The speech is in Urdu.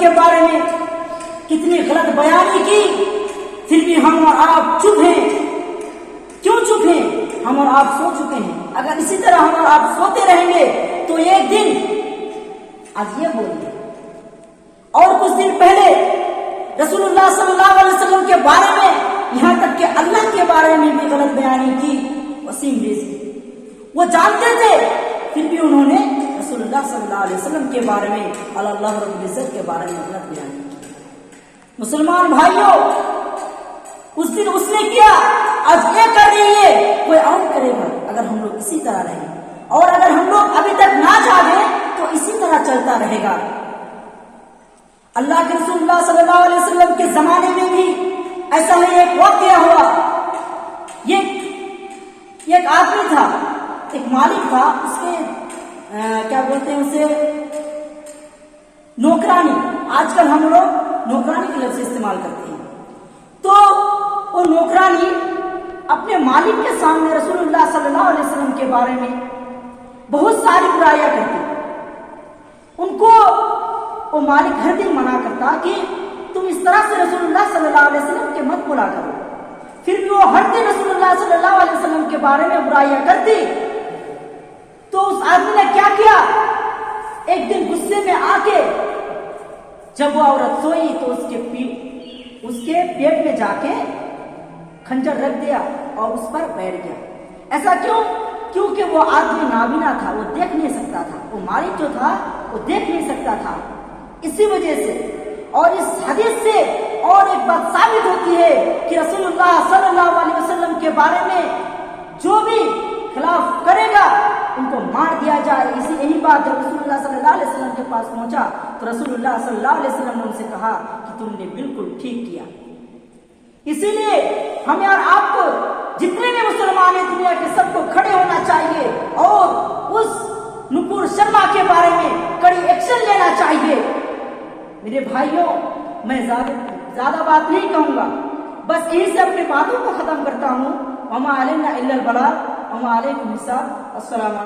کے بارے میں کتنی غلط بیانی کی، پھر بھی ہم اور آپ چپ ہیں۔ کیوں چپ ہیں؟ ہم اور آپ سو چکے ہیں۔ اگر اسی طرح ہم اور آپ سوتے رہیں گے تو ایک دن آج یہ بولیے، اور کچھ دن پہلے رسول اللہ صلی اللہ علیہ وسلم کے بارے میں، یہاں تک کہ اللہ کے بارے میں بھی غلط بیانی کی وسیم ریزی۔ وہ جانتے تھے پھر بھی انہوں نے رسول اللہ صلی اللہ علیہ وسلم کے بارے میں، اللہ رب العزت کے بارے میں غلط بیانی کی۔ مسلمان بھائیوں، اس دن اس نے کیا، آج یہ کر رہی ہے، کوئی اور کرے گا اگر ہم لوگ اسی طرح رہیں، اور اگر ہم لوگ ابھی تک نہ جاگیں تو اسی طرح چلتا رہے گا۔ اللہ کے رسول اللہ صلی اللہ علیہ وسلم کے زمانے میں بھی ایسا ہی ایک واقعہ ہوا۔ یہ ایک آدمی تھا، ایک مالک تھا، اس کے کیا بولتے ہیں اسے، نوکرانی۔ آج کل ہم لوگ نوکرانی کے لفظ استعمال کرتے ہیں۔ تو وہ نوکرانی اپنے مالک کے سامنے رسول اللہ صلی اللہ علیہ وسلم کے بارے میں بہت ساری برائیاں کرتی۔ ان کو وہ مالک ہر دن منع کرتا کہ تم اس طرح سے رسول اللہ صلی اللہ علیہ وسلم کے مت بولا کرو، پھر بھی وہ ہر دن رسول اللہ صلی اللہ علیہ وسلم کے بارے میں برائیاں کرتی۔ تو اس آدمی نے کیا کیا، ایک دن غصے میں آ کے جب وہ عورت سوئی تو اس کے پیٹ میں جا کے کھنجر رکھ دیا اور اس پر بیٹھ گیا۔ ایسا کیوں؟ کیونکہ وہ آدمی نابینا تھا، وہ دیکھ نہیں سکتا تھا، وہ مالک جو تھا وہ دیکھ نہیں سکتا تھا، اسی وجہ سے۔ اور اس حدیث سے اور ایک بات ثابت ہوتی ہے کہ رسول اللہ صلی اللہ علیہ وسلم کے بارے میں جو بھی خلاف کرے گا ان کو مار دیا جائے۔ یہی بات جب رسول اللہ صلی اللہ علیہ وسلم کے پاس پہنچا تو رسول اللہ صلی اللہ علیہ وسلم نے ان سے کہا کہ تم نے بالکل ٹھیک کیا۔ اسی لیے ہمیں اور آپ کو، جتنے بھی مسلمان ہیں دنیا کے، سب کو کھڑے ہونا چاہیے اور اس نپور شرما کے بارے میں کڑی ایکشن لینا چاہیے۔ میرے بھائیوں، میں زیادہ بات نہیں کہوں گا، بس یہیں سے اپنی باتوں کو ختم کرتا ہوں۔ وما علینا الا البلاغ وما علیکم الحساب۔ السلام علیکم۔